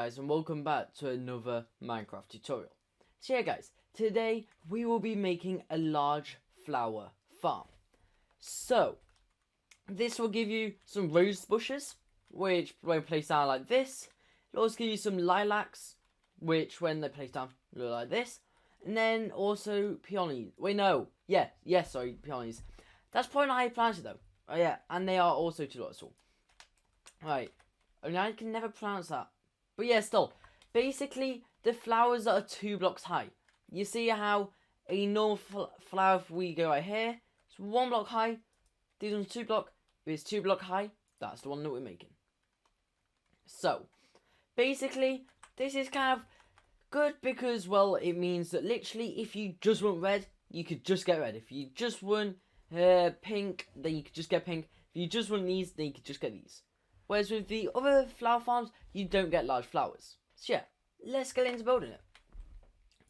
guys, and welcome back to another Minecraft tutorial. So yeah guys, today we will be making a large flower farm. So, this will give you some rose bushes, which when placed down like this, it'll also give you some lilacs, which when they're placed down look like this. And then also peonies. Wait, no. Sorry, peonies. That's probably not how you plant it though. Oh yeah, and they are also colossal. Right. I mean, I can never pronounce that. But yeah, still. Basically, the flowers that are 2 blocks high. You see how a normal flower, if we go right here, it's 1 block high. These ones 2 block. If it's 2 block high, that's the one that we're making. So, basically, this is kind of good because, well, it means that literally if you just want red, you could just get red. If you just want pink, then you could just get pink. If you just want these, then you could just get these. Whereas with the other flower farms, you don't get large flowers. So yeah, let's get into building it.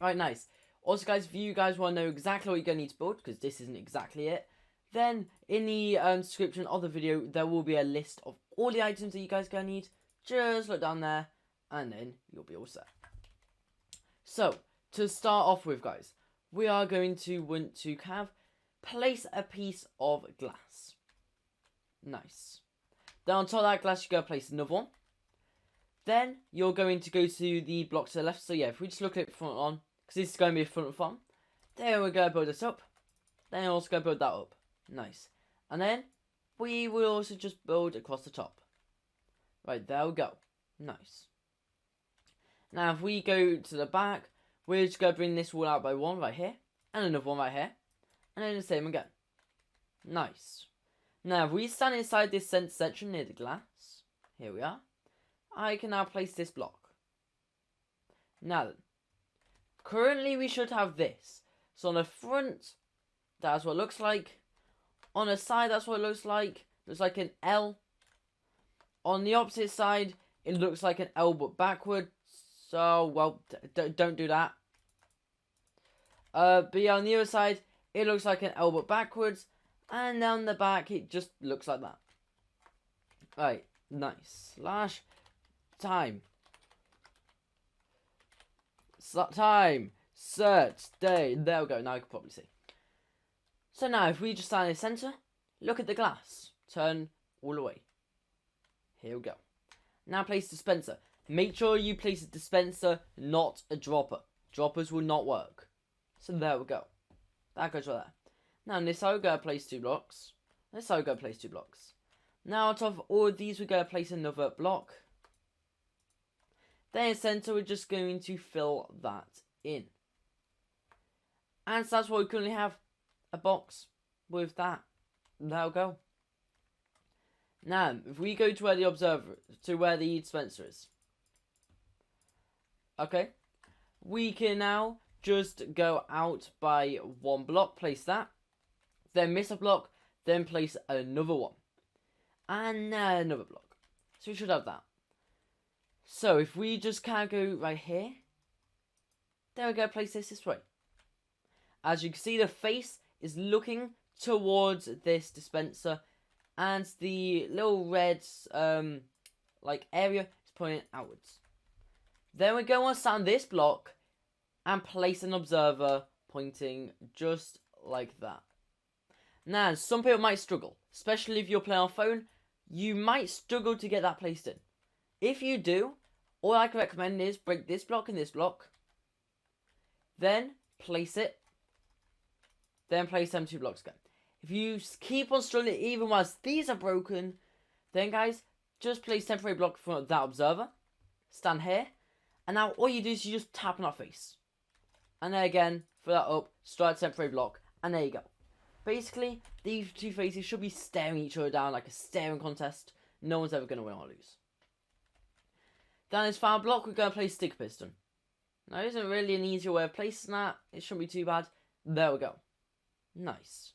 Right, nice. Also guys, if you guys want to know exactly what you're going to need to build, because this isn't exactly it, then in the description of the video, there will be a list of all the items that you guys are going to need. Just look down there, and then you'll be all set. So, to start off with guys, we are going to want to place a piece of glass. Nice. Then on top of that glass, you're going to place another one. Then you're going to go to the block to the left. So yeah, if we just look at it front on, because this is going to be a front farm. Then we're going to build this up. Then we're also going to build that up. Nice. And then we will also just build across the top. Right, there we go. Nice. Now if we go to the back, we're just going to bring this wall out by 1 right here. And another one right here. And then the same again. Nice. Now, if we stand inside this center section near the glass, here we are, I can now place this block. Now then, currently we should have this. So on the front, that's what it looks like. On the side, that's what it looks like. Looks like an L. On the opposite side, it looks like an L but backward. So, well, don't do that. But yeah, on the other side, it looks like an L but backwards. And down the back, it just looks like that. Right, nice. Slash time. Time. Search day. There we go. Now you can probably see. So now, if we just stand in the center, look at the glass. Turn all the way. Here we go. Now place dispenser. Make sure you place a dispenser, not a dropper. Droppers will not work. So there we go. That goes right there. Now on this side we're going to place 2 blocks. This side we're going to place 2 blocks. Now on top of all of these we're going to place another block. Then in the centre we're just going to fill that in. And so that's why we currently have a box with that. There we go. Now if we go to where the dispenser is. Okay. We can now just go out by 1 block, place that. Then miss a block, then place another one. And another block. So we should have that. So if we just go right here, then we're going to place this way. As you can see, the face is looking towards this dispenser. And the little red area is pointing outwards. Then we're going to stand this block and place an observer pointing just like that. Now, some people might struggle, especially if you're playing on phone, you might struggle to get that placed in. If you do, all I can recommend is break this block and this block, then place it, then place them 2 blocks again. If you keep on struggling even whilst these are broken, then guys, just place temporary block in front of that observer, stand here, and now all you do is you just tap on our face. And then again, fill that up, start temporary block, and there you go. Basically, these 2 faces should be staring each other down like a staring contest. No one's ever going to win or lose. Down this final block, we're going to place stick piston. Now, there isn't really an easier way of placing that. It shouldn't be too bad. There we go. Nice.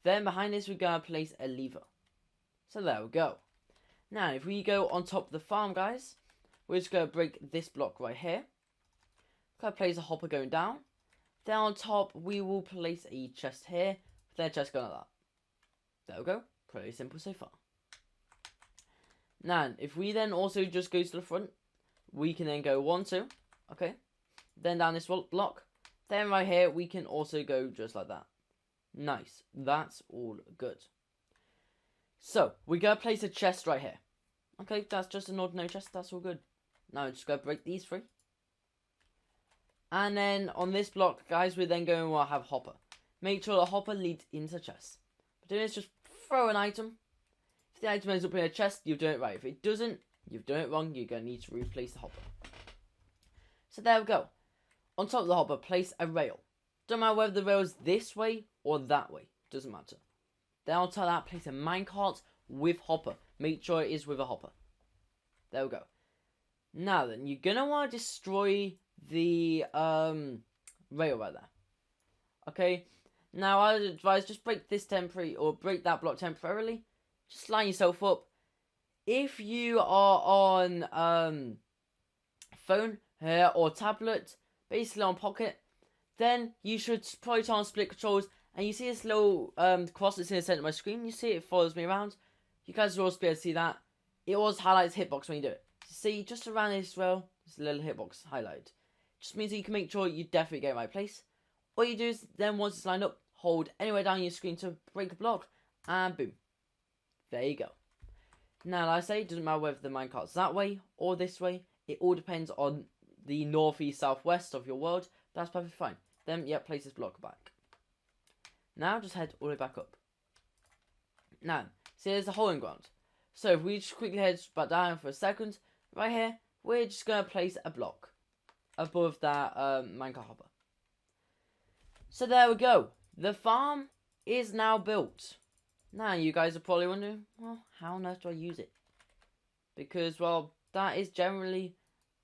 Then behind this, we're going to place a lever. So there we go. Now, if we go on top of the farm, guys, we're just going to break this block right here. Going to place a hopper going down. Then on top, we will place a chest here. Their chest going like that. There we go. Pretty simple so far. Now, if we then also just go to the front, we can then go 1, 2. Okay. Then down this block. Then right here, we can also go just like that. Nice. That's all good. So, we're going to place a chest right here. Okay, that's just an ordinary chest. That's all good. Now, just going to break these 3. And then on this block, guys, we're then going to have hopper. Make sure the hopper leads into chest. But doing this, just throw an item. If the item ends up in a chest, you've done it right. If it doesn't, you've done it wrong. You're going to need to replace the hopper. So there we go. On top of the hopper, place a rail. Don't matter whether the rail is this way or that way. Doesn't matter. Then on top of that, place a minecart with hopper. Make sure it is with a hopper. There we go. Now then, you're going to want to destroy the rail right there. Okay. Now I would advise just break this temporary or break that block temporarily. Just line yourself up. If you are on phone here or tablet, basically on pocket, then you should probably turn on split controls. And you see this little cross that's in the center of my screen. You see it follows me around. You guys will also be able to see that. It always highlights hitbox when you do it. See, just around this rail, there's a little hitbox highlight. Just means that you can make sure you definitely get in the right place. All you do is then once it's lined up, hold anywhere down your screen to break a block, and boom. There you go. Now, like I say, it doesn't matter whether the minecart's that way or this way. It all depends on the northeast, southwest of your world. That's perfectly fine. Then, yeah, place this block back. Now, just head all the way back up. Now, see, there's a hole in ground. So, if we just quickly head back down for a second, right here, we're just going to place a block above that minecart hopper. So, there we go. The farm is now built. Now, you guys are probably wondering, well, how on earth do I use it? Because, well, that is generally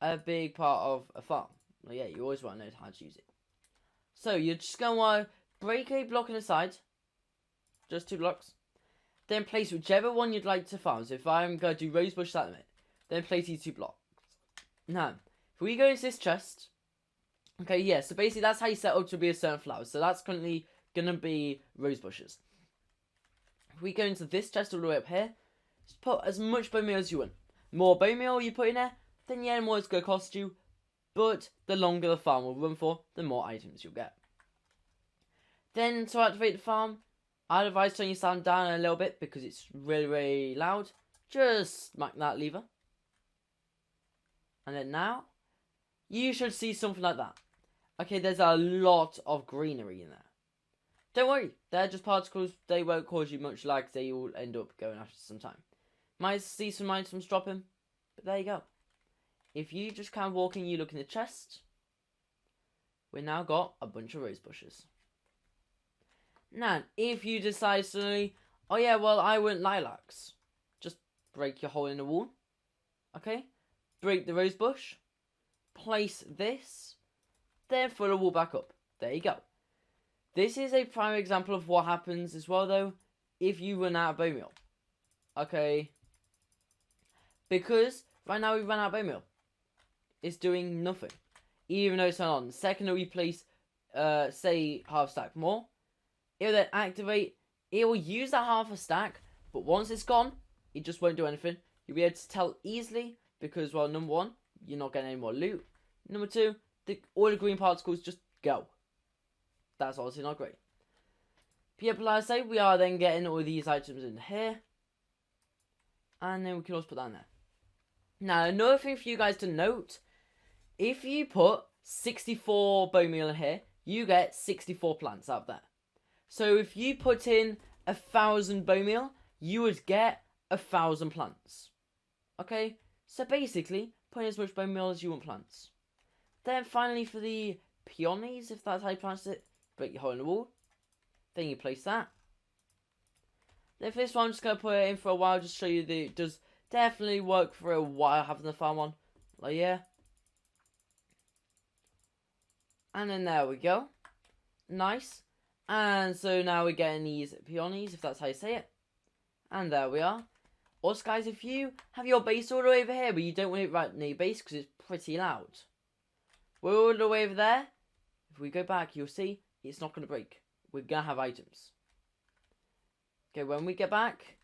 a big part of a farm. Well, yeah, you always want to know how to use it. So, you're just going to want to break a block on the side. Just 2 blocks. Then place whichever one you'd like to farm. So, if I'm going to do rosebush at the minute, then place these 2 blocks. Now, if we go into this chest, okay, yeah, so basically that's how you set up to be a certain flower. So, that's currently going to be rose bushes. If we go into this chest all the way up here, just put as much bone meal as you want. The more bone meal you put in there, then yeah, the more it's going to cost you. But the longer the farm will run for, the more items you'll get. Then to activate the farm, I'd advise turning your sound down a little bit because it's really, really loud. Just smack that lever. And then now, you should see something like that. Okay, there's a lot of greenery in there. Don't worry, they're just particles. They won't cause you much lag. They will end up going after some time. Might see some items dropping, but there you go. If you just kind of walk in, you look in the chest. We now got a bunch of rose bushes. Now, if you decide suddenly, oh yeah, well, I want lilacs. Just break your hole in the wall. Okay? Break the rose bush. Place this. Then fill the wall back up. There you go. This is a prime example of what happens as well, though, if you run out of bone meal. Okay? Because right now we run out of bone meal. It's doing nothing. Even though it's not on. The second that we place, say, half stack more, it will then activate. It will use that half a stack, but once it's gone, it just won't do anything. You'll be able to tell easily because, well, number 1, you're not getting any more loot. Number 2, all the green particles just go. That's obviously not great. But yeah, but like I say, we are then getting all these items in here. And then we can also put that in there. Now, another thing for you guys to note, if you put 64 bone meal in here, you get 64 plants out of there. So if you put in 1,000 bone meal, you would get 1,000 plants. Okay? So basically, put in as much bone meal as you want plants. Then finally for the peonies, if that's how you pronounce it, break your hole in the wall. Then you place that. Then for this one, I'm just going to put it in for a while, just show you that it does definitely work for a while having the farm on. Like, yeah. And then there we go. Nice. And so now we're getting these peonies, if that's how you say it. And there we are. Also, guys, if you have your base all the way over here, but you don't want it right near your base because it's pretty loud. We're all the way over there. If we go back, you'll see it's not going to break. We're going to have items. Okay, when we get back,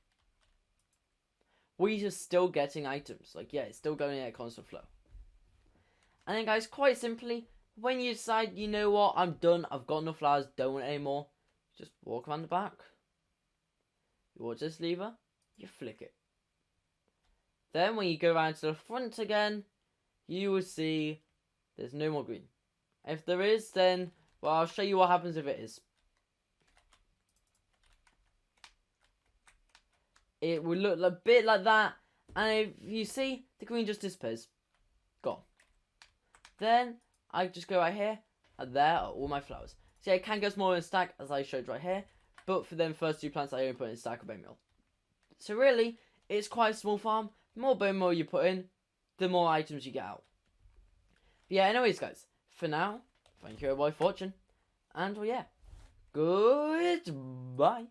we are still getting items. Like, yeah, it's still going at a constant flow. And then guys, quite simply, when you decide, you know what, I'm done, I've got enough flowers, don't want it anymore, just walk around the back. You watch this lever, you flick it. Then when you go around to the front again, you will see there's no more green. If there is, then, well, I'll show you what happens if it is. It will look a bit like that, and if you see, the green just disappears. Gone. Then, I just go right here, and there are all my flowers. See, I can go smaller in stack, as I showed right here, but for them first 2 plants, I only put in a stack of bone meal. So really, it's quite a small farm. The more bone meal you put in, the more items you get out. But yeah, anyways guys, for now, thank you everybody for watching, and well yeah, goodbye.